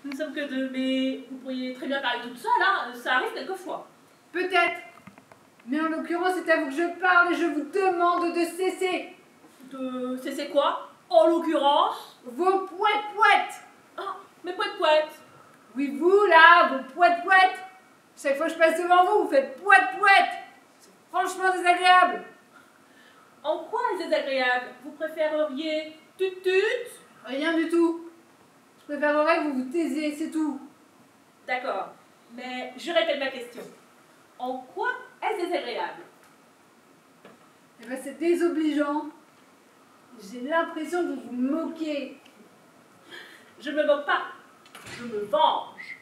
Nous ne sommes que deux, mais vous pourriez très bien parler toute seule, hein, ça arrive quelquefois. Peut-être. Mais en l'occurrence, c'est à vous que je parle et je vous demande de cesser. De cesser quoi? En l'occurrence? Vos poètes-poètes. Ah, mes poètes-poètes. Oui, vous, là, vos poètes-poètes. Chaque fois que je passe devant vous, vous faites poète-poète. C'est franchement désagréable. En quoi est désagréable? Vous préféreriez tut-tut? Rien du tout. Je préférerais que vous vous taisiez, c'est tout. D'accord, mais je répète ma question. En quoi est-ce désagréable? Eh ben, c'est désobligeant. J'ai l'impression que vous vous moquez. Je ne me moque pas, je me venge.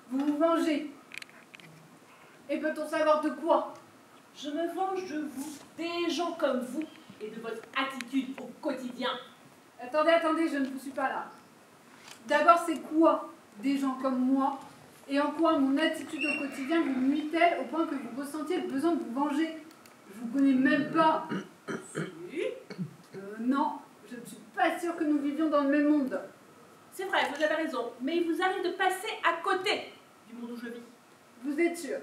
Vous vous vengez. Et peut-on savoir de quoi? Je me venge de vous, des gens comme vous, et de votre attitude au quotidien. Attendez, je ne vous suis pas là. D'abord, c'est quoi des gens comme moi? Et en quoi mon attitude au quotidien vous nuit-elle au point que vous ressentiez le besoin de vous venger? Je vous connais même pas. Si. Non, je ne suis pas sûre que nous vivions dans le même monde. C'est vrai, vous avez raison, mais il vous arrive de passer à côté du monde où je vis. Vous êtes sûr?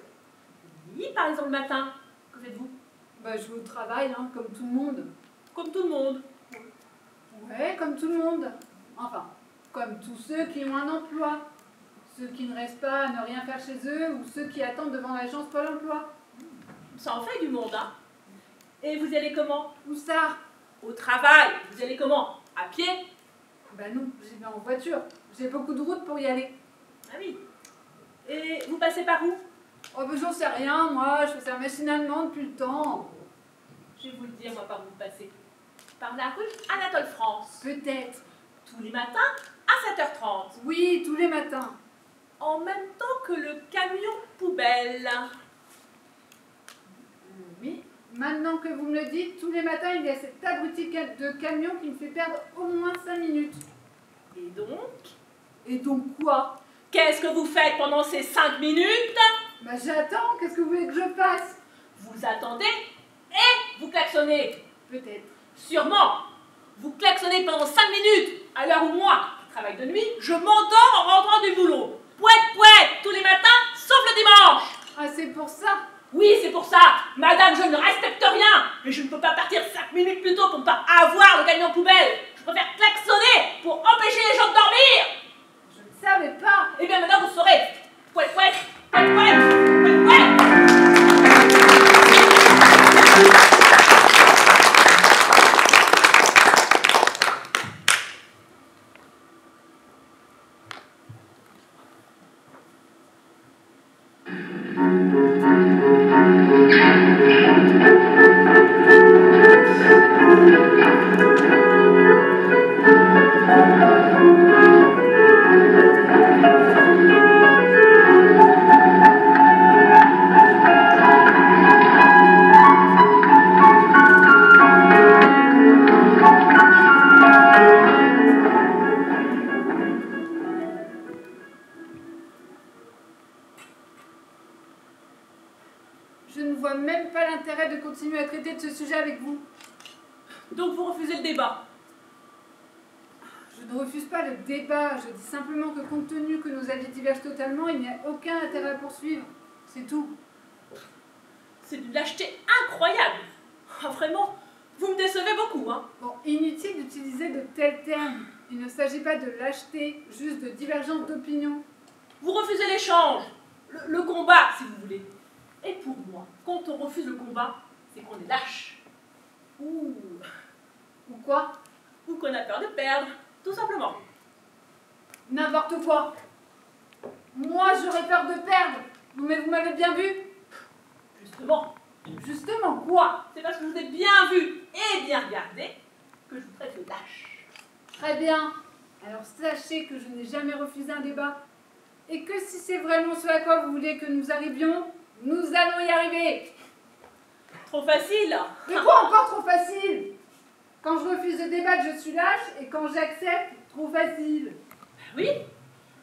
Oui, par exemple le matin, que faites-vous? Bah, je vais au travail, hein, comme tout le monde. Comme tout le monde. Ouais, comme tout le monde. Enfin, comme tous ceux qui ont un emploi. Ceux qui ne restent pas à ne rien faire chez eux ou ceux qui attendent devant l'agence Pôle emploi. Ça en fait du monde, hein. Et vous y allez comment? Où ça? Au travail. Vous y allez comment? À pied? Bah non, j'y vais en voiture. J'ai beaucoup de route pour y aller. Ah oui. Et vous passez par où? Oh bah j'en sais rien, moi, je fais ça machinalement depuis le temps. Je vais vous le dire, moi, par où vous passez. Par la rue Anatole France. Peut-être. Tous les matins à 7h30. Oui, tous les matins. En même temps que le camion poubelle. Oui. Maintenant que vous me le dites, tous les matins, il y a cet abruti de camion qui me fait perdre au moins 5 minutes. Et donc? Et donc quoi? Qu'est-ce que vous faites pendant ces 5 minutes? Bah j'attends, qu'est-ce que vous voulez que je fasse? Vous attendez et vous klaxonnez. Peut-être. Sûrement. Vous klaxonnez pendant 5 minutes, à l'heure où moi, qui travaille de nuit, je m'endors en rentrant du boulot. Pouette, pouette, tous les matins, sauf le dimanche. Ah, c'est pour ça? Oui, c'est pour ça. Madame, je ne respecte rien. Mais je ne peux pas partir 5 minutes plus tôt pour ne pas avoir le camion poubelle. Je préfère klaxonner pour empêcher les gens de dormir. Je ne savais pas. Eh bien, maintenant, vous saurez. Pouette, pouette, pouette, pouette, pouette, pouette. Je ne vois même pas l'intérêt de continuer à traiter de ce sujet avec vous. Donc, vous refusez le débat. Je ne refuse pas le débat, je dis simplement que compte tenu que nos avis divergent totalement, il n'y a aucun intérêt à poursuivre. C'est tout. C'est d'une lâcheté incroyable. Ah, vraiment, vous me décevez beaucoup, hein. Bon, inutile d'utiliser de tels termes. Il ne s'agit pas de lâcheté, juste de divergence d'opinion. Vous refusez l'échange, le combat, si vous voulez. Et pour moi, quand on refuse le combat, c'est qu'on est lâche. Ou quoi? Ou qu'on a peur de perdre, tout simplement. N'importe quoi. Moi, j'aurais peur de perdre. Mais vous m'avez bien vu? Justement. Justement, quoi? C'est parce que je vous ai bien vu et bien regardé que je vous traite de lâche. Très bien. Alors sachez que je n'ai jamais refusé un débat. Et que si c'est vraiment ce à quoi vous voulez que nous arrivions, nous allons y arriver. Trop facile. Mais quoi encore trop facile? Quand je refuse de débattre, je suis lâche, et quand j'accepte, trop facile. Oui,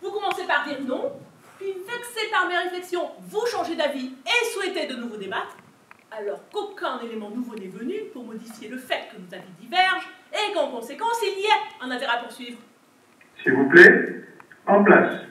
vous commencez par dire non, puis vexé par mes réflexions, vous changez d'avis et souhaitez de nouveau débattre, alors qu'aucun élément nouveau n'est venu pour modifier le fait que nos avis divergent et qu'en conséquence, il y ait un intérêt à poursuivre. S'il vous plaît, En place.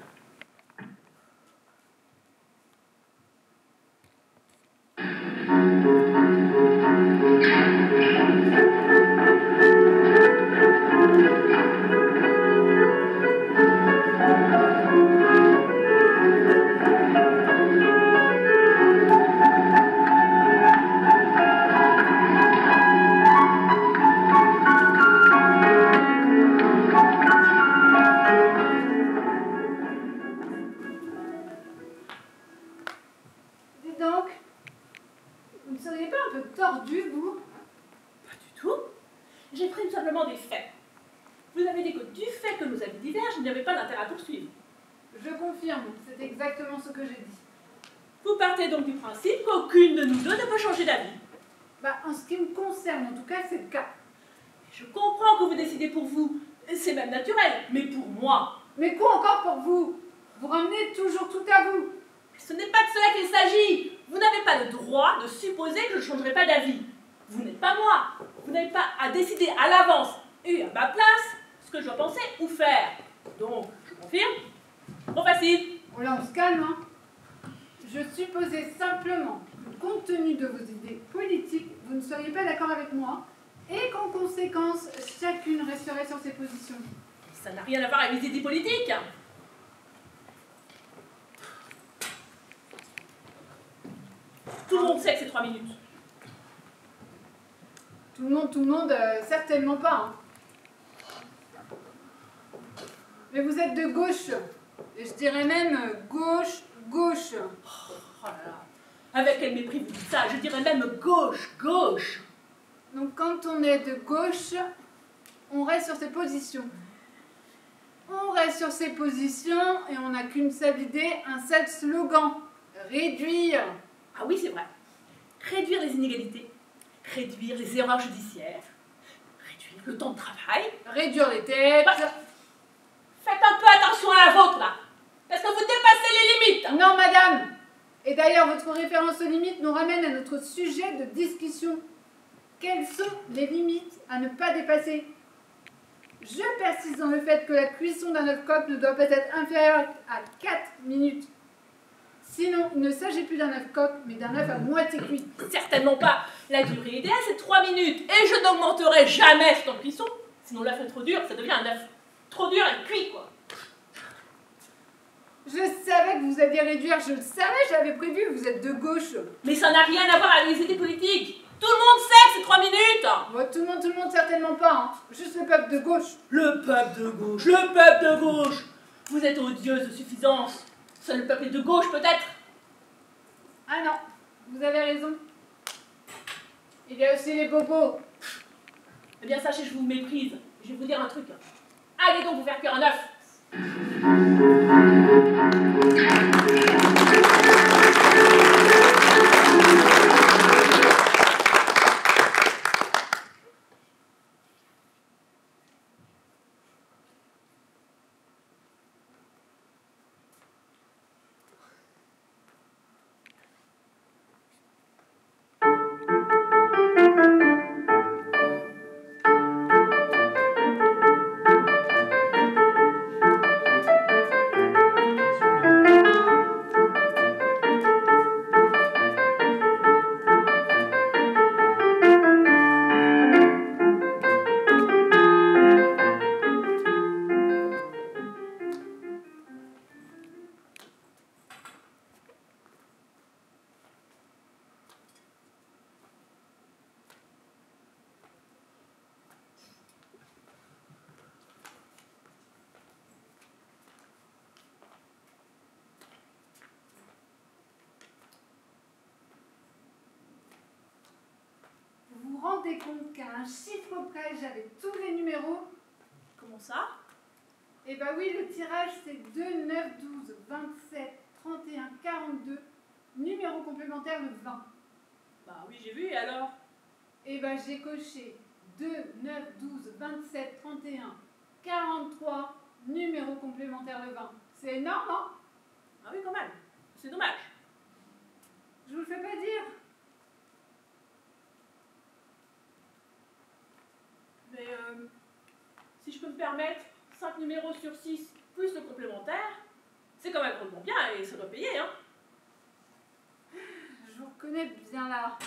Dites donc, vous ne seriez pas un peu tordu, vous? Pas du tout. J'ai pris simplement des faits. Vous avez dit que du fait que nos avis divergent, il n'y avait pas d'intérêt à poursuivre. Je confirme, c'est exactement ce que j'ai dit. Vous partez donc du principe qu'aucune de nous deux ne peut changer d'avis. Bah, en ce qui me concerne, en tout cas, c'est le cas. Je comprends que vous décidez pour vous, c'est même naturel, mais pour moi, Mais quoi encore pour vous? Vous ramenez toujours tout à vous. ce n'est pas de cela qu'il s'agit. Vous n'avez pas le droit de supposer que je ne changerai pas d'avis. Vous n'êtes pas moi. Vous n'avez pas à décider à l'avance et à ma place ce que je dois penser ou faire. Donc, je confirme. Trop facile. Oh là, on se calme, hein. Je supposais simplement que, compte tenu de vos idées politiques, vous ne seriez pas d'accord avec moi et qu'en conséquence, chacune resterait sur ses positions. Ça n'a rien à voir avec les idées politiques. Tout le monde sait que c'est 3 minutes. Tout le monde, certainement pas. Hein. Mais vous êtes de gauche, et je dirais même gauche. Oh là là. Avec quel mépris vous dites ça? Je dirais même gauche. Donc quand on est de gauche, on reste sur ses positions. On reste sur ses positions et on n'a qu'une seule idée, un seul slogan. Réduire. Ah oui, c'est vrai. Réduire les inégalités, réduire les erreurs judiciaires, réduire le temps de travail. Réduire les têtes. Bah, faites un peu attention à la vôtre, là. Parce que vous dépassez les limites. Non, madame. Et d'ailleurs, votre référence aux limites nous ramène à notre sujet de discussion. Quelles sont les limites à ne pas dépasser? Je persiste dans le fait que la cuisson d'un œuf coq ne doit pas être inférieure à 4 minutes. Sinon, il ne s'agit plus d'un œuf coq, mais d'un œuf à moitié cuit. Certainement pas. La durée idéale, c'est 3 minutes. Et je n'augmenterai jamais ce temps de cuisson. Sinon, l'œuf est trop dur, ça devient un œuf trop dur et cuit, quoi. Je savais que vous alliez réduire, je le savais, j'avais prévu, vous êtes de gauche. Mais ça n'a rien à voir avec les idées politiques. Tout le monde sait que c'est 3 minutes. Bon, tout le monde, certainement pas, hein. Juste le peuple de gauche. Le peuple de gauche. Vous êtes odieuse de suffisance. Seul le peuple est de gauche, peut-être. Ah non, vous avez raison. Il y a aussi les bobos. Eh bien, sachez, je vous méprise. Je vais vous dire un truc. Allez donc vous faire cuire un œuf. Vous vous rendez compte qu'à un chiffre près, j'avais tous les numéros? Comment ça? Eh ben oui, le tirage c'est 2, 9, 12, 27, 31, 42, numéro complémentaire le 20. Bah oui, j'ai vu, et alors? Eh ben j'ai coché 2, 9, 12, 27, 31, 43, numéro complémentaire le 20. C'est énorme, hein? Ah oui, quand même. C'est dommage. Je vous le fais pas dire. Mais si je peux me permettre, 5 numéros sur 6 plus le complémentaire, quand même drôlement bien et ça doit payer, hein. Je vous reconnais bien là.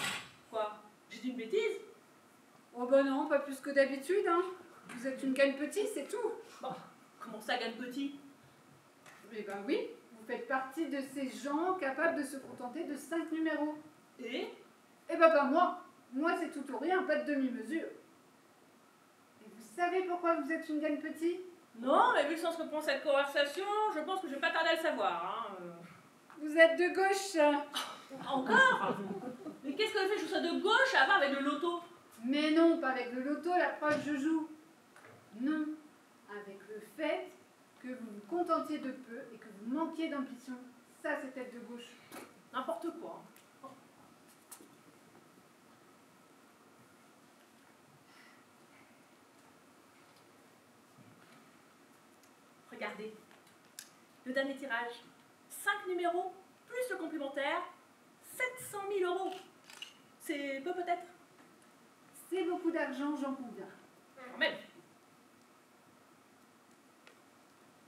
Quoi? J'ai dit une bêtise? Oh bah non, pas plus que d'habitude, hein. Vous êtes une gagne petit, c'est tout. Bon, comment ça gagne petit? Eh ben oui, vous faites partie de ces gens capables de se contenter de 5 numéros. Et? Eh ben pas moi. Moi c'est tout ou rien, pas de demi-mesure. Et vous savez pourquoi vous êtes une gagne petit? Non, mais vu le sens que prend cette conversation, je pense que je vais pas tarder à le savoir, hein. Vous êtes de gauche. Encore? Mais qu'est-ce que le fait que je sois de gauche à voir avec le loto? Mais non, pas avec le loto, la preuve je joue. Non, avec le fait que vous vous contentiez de peu et que vous manquiez d'ambition. Ça c'est être de gauche. N'importe quoi. Regardez, le dernier tirage, 5 numéros, plus le complémentaire, 700 000 €. C'est peu peut-être? C'est beaucoup d'argent, j'en conviens. Quand même.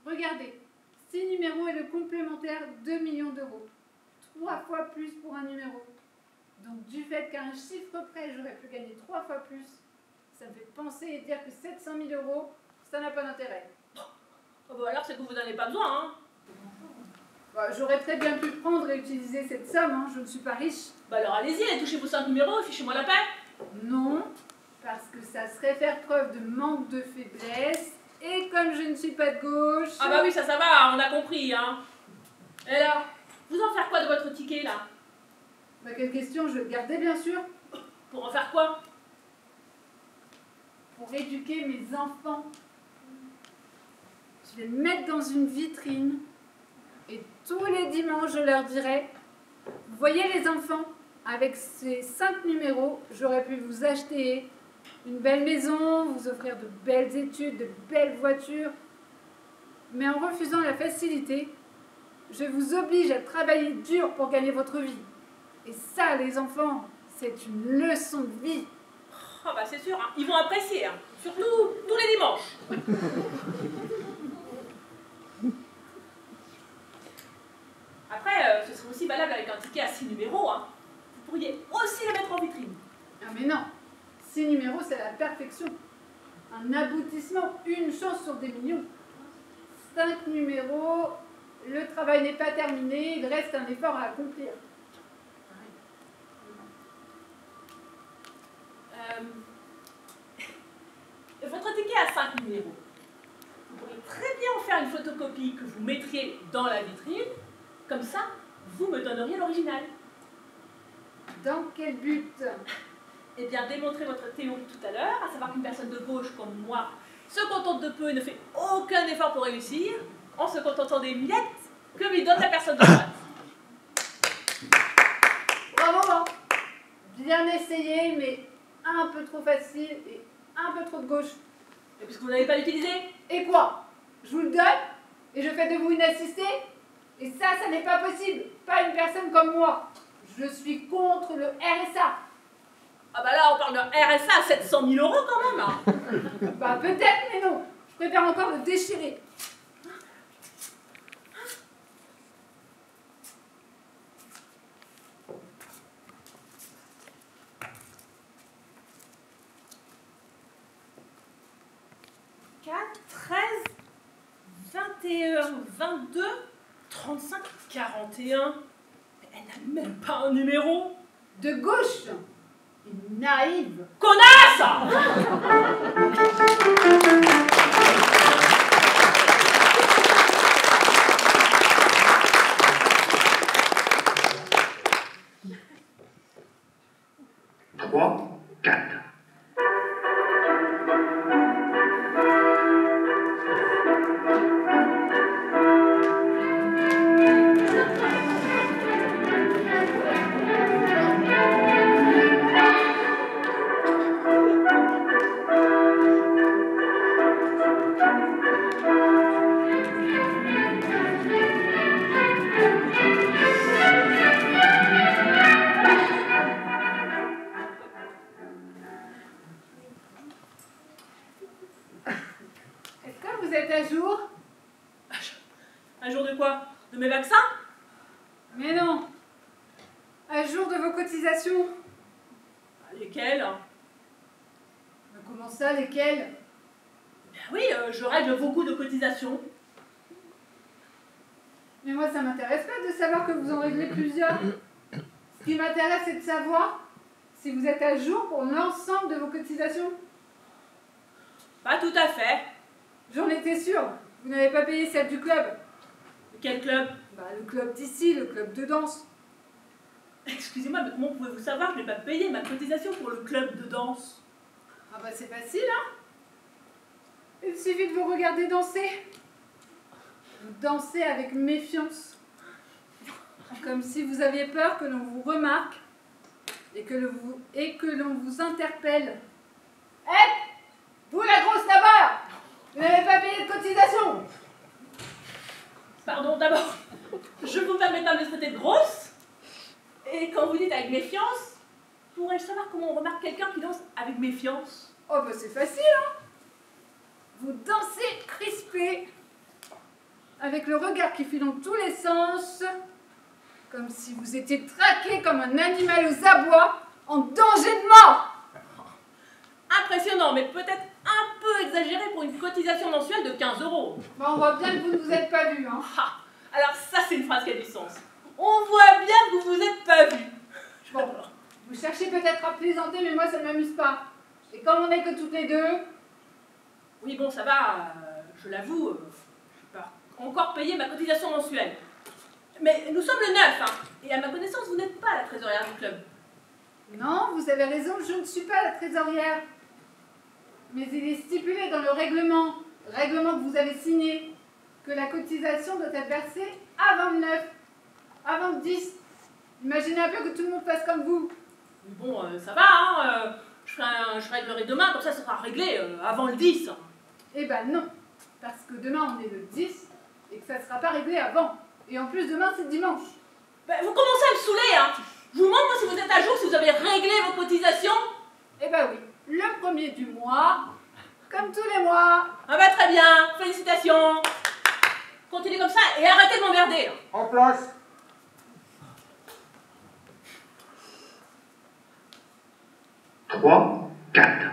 Regardez, 6 numéros et le complémentaire 2 millions d'euros. 3 fois plus pour un numéro. Donc du fait qu'à un chiffre près, j'aurais pu gagner 3 fois plus, ça me fait penser et dire que 700 000 €, ça n'a pas d'intérêt. Oh bah alors c'est que vous n'en avez pas besoin, hein. Bah, j'aurais très bien pu prendre et utiliser cette somme, hein, je ne suis pas riche. Bah alors allez-y, allez toucher vos 5 numéros, fichez-moi la paix. Non, parce que ça serait faire preuve de manque de faiblesse, et comme je ne suis pas de gauche... Ah bah oui, ça va, on a compris, hein. Et là, vous en faire quoi de votre ticket, là? Bah, quelle question, je vais le garder bien sûr. Pour en faire quoi? Pour éduquer mes enfants. Je vais le mettre dans une vitrine, et tous les dimanches, je leur dirai, vous voyez les enfants, avec ces 5 numéros, j'aurais pu vous acheter une belle maison, vous offrir de belles études, de belles voitures. Mais en refusant la facilité, je vous oblige à travailler dur pour gagner votre vie. Et ça, les enfants, c'est une leçon de vie. Oh bah c'est sûr, hein. Ils vont apprécier, hein. Surtout tous les dimanches. Après, ce serait aussi valable avec un ticket à 6 numéros, hein. Vous pourriez aussi le mettre en vitrine. Ah mais non, 6 numéros, c'est la perfection. Un aboutissement, une chance sur des millions. 5 numéros, le travail n'est pas terminé, il reste un effort à accomplir. Votre ticket à 5 numéros, vous pourriez très bien en faire une photocopie que vous mettriez dans la vitrine. Comme ça, vous me donneriez l'original. Dans quel but? Eh bien, démontrer votre théorie tout à l'heure, à savoir qu'une personne de gauche comme moi se contente de peu et ne fait aucun effort pour réussir, en se contentant des miettes que lui donne la personne de droite. Bravo, hein. Bien essayé, mais un peu trop facile et un peu trop de gauche. Et puisque vous n'avez pas l'utilisé, Et quoi? Je vous le donne et je fais de vous une assistée? Et ça n'est pas possible. Pas une personne comme moi. Je suis contre le RSA. ah bah là on parle d'un RSA à 700 000 € quand même, hein. Bah peut-être, mais non. Je préfère encore le déchirer. « 4, 13, 21, 22, 35, 41. Elle n'a même pas un numéro. De gauche. Une naïve. Connasse! Trois, quatre. Est-ce que vous êtes à jour? Un jour de quoi? De mes vaccins? Mais non. À jour de vos cotisations. Lesquels? Mais comment ça, lesquelles? Ben oui, je règle beaucoup de cotisations. Mais moi, ça m'intéresse pas de savoir que vous en réglez plusieurs. Ce qui m'intéresse, c'est de savoir si vous êtes à jour pour l'ensemble de vos cotisations. Pas tout à fait. J'en étais sûre. Vous n'avez pas payé celle du club. Quel club? Bah, le club d'ici, le club de danse. Excusez-moi, mais comment pouvez-vous savoir que je n'ai pas payé ma cotisation pour le club de danse? Ah bah c'est facile, hein. Il suffit de vous regarder danser. Vous dansez avec méfiance. Comme si vous aviez peur que l'on vous remarque et que l'on vous interpelle. Hé, vous la grosse là-bas, vous n'avez pas payé de cotisation. Pardon, d'abord, je vous permets pas de me traiter de grosse. Et quand vous dites avec méfiance, pourrais-je savoir comment on remarque quelqu'un qui danse avec méfiance? Oh bah c'est facile, hein. Vous dansez crispé, avec le regard qui file dans tous les sens, comme si vous étiez traqué comme un animal aux abois, en danger de mort. Impressionnant, mais peut-être un peu exagéré pour une cotisation mensuelle de 15 €. Bon, on voit bien que vous ne vous êtes pas vu, hein. Ah, alors ça, c'est une phrase qui a du sens. On voit bien que vous vous êtes pas vu. Bon, vous cherchez peut-être à plaisanter, mais moi ça ne m'amuse pas. Et comme on n'est que toutes les deux... Oui, bon, ça va, je l'avoue, je n'ai pas encore payé ma cotisation mensuelle. Mais nous sommes le 9, hein, et à ma connaissance, vous n'êtes pas la trésorière du club. Non, vous avez raison, je ne suis pas la trésorière. Mais il est stipulé dans le règlement que vous avez signé, que la cotisation doit être versée avant le 9, avant le 10. Imaginez un peu que tout le monde fasse comme vous. Mais bon, ça va, hein, je réglerai demain, comme ça sera réglé avant le 10. Eh ben non, parce que demain on est le 10 et que ça ne sera pas réglé avant. Et en plus, demain c'est dimanche. Ben, vous commencez à me saouler, hein. Je vous demande, moi, si vous êtes à jour, si vous avez réglé vos cotisations. Eh ben oui, le premier du mois, comme tous les mois. Ah bah très bien, félicitations. Continuez comme ça et arrêtez de m'emmerder. En place. Trois, quatre.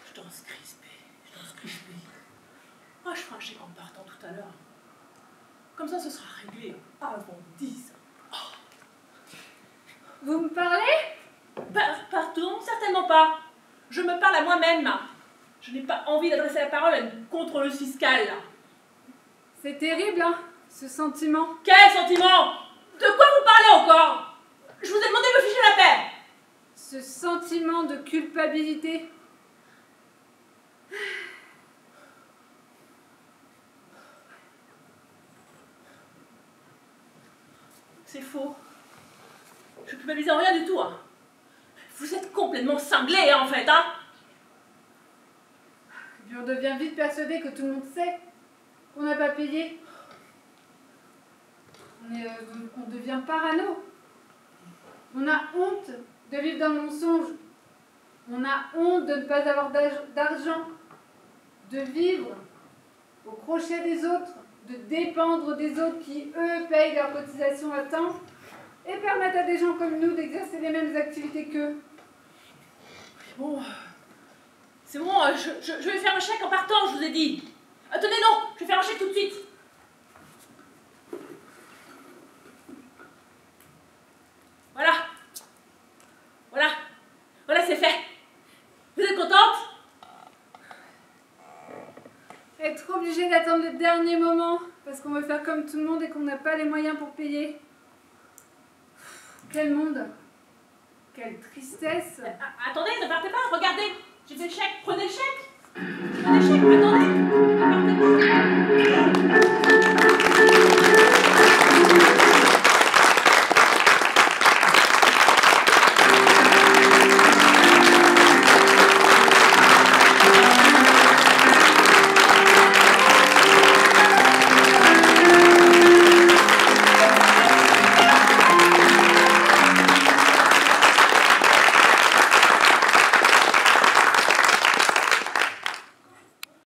Je danse crispé. Ah, je ferai un chèque en partant tout à l'heure. Comme ça, ce sera réglé avant 10. Vous me parlez? Pardon, certainement pas. Je me parle à moi-même. Je n'ai pas envie d'adresser la parole à une contrôleuse fiscale. C'est terrible, hein, ce sentiment. Quel sentiment? De quoi vous parlez encore? Je vous ai demandé de me ficher la paix. Ce sentiment de culpabilité. C'est faux. Je ne culpabilise en rien du tout. Hein. Vous êtes complètement cinglés, hein, en fait, hein. Et puis on devient vite persuadé que tout le monde sait qu'on n'a pas payé. On devient parano. On a honte de vivre dans le mensonge. On a honte de ne pas avoir d'argent, de vivre au crochet des autres, de dépendre des autres qui, eux, payent leurs cotisations à temps et permettent à des gens comme nous d'exercer les mêmes activités qu'eux. Bon, c'est bon, je vais faire un chèque en partant, je vous ai dit. Attendez, non, je vais faire un chèque tout de suite. Voilà. Voilà, c'est fait. Vous êtes contente? être obligé d'attendre le dernier moment parce qu'on veut faire comme tout le monde et qu'on n'a pas les moyens pour payer. Quel monde! Quelle tristesse! Attendez, ne partez pas, regardez. J'ai fait le chèque, prenez le chèque. Prenez le chèque, attendez.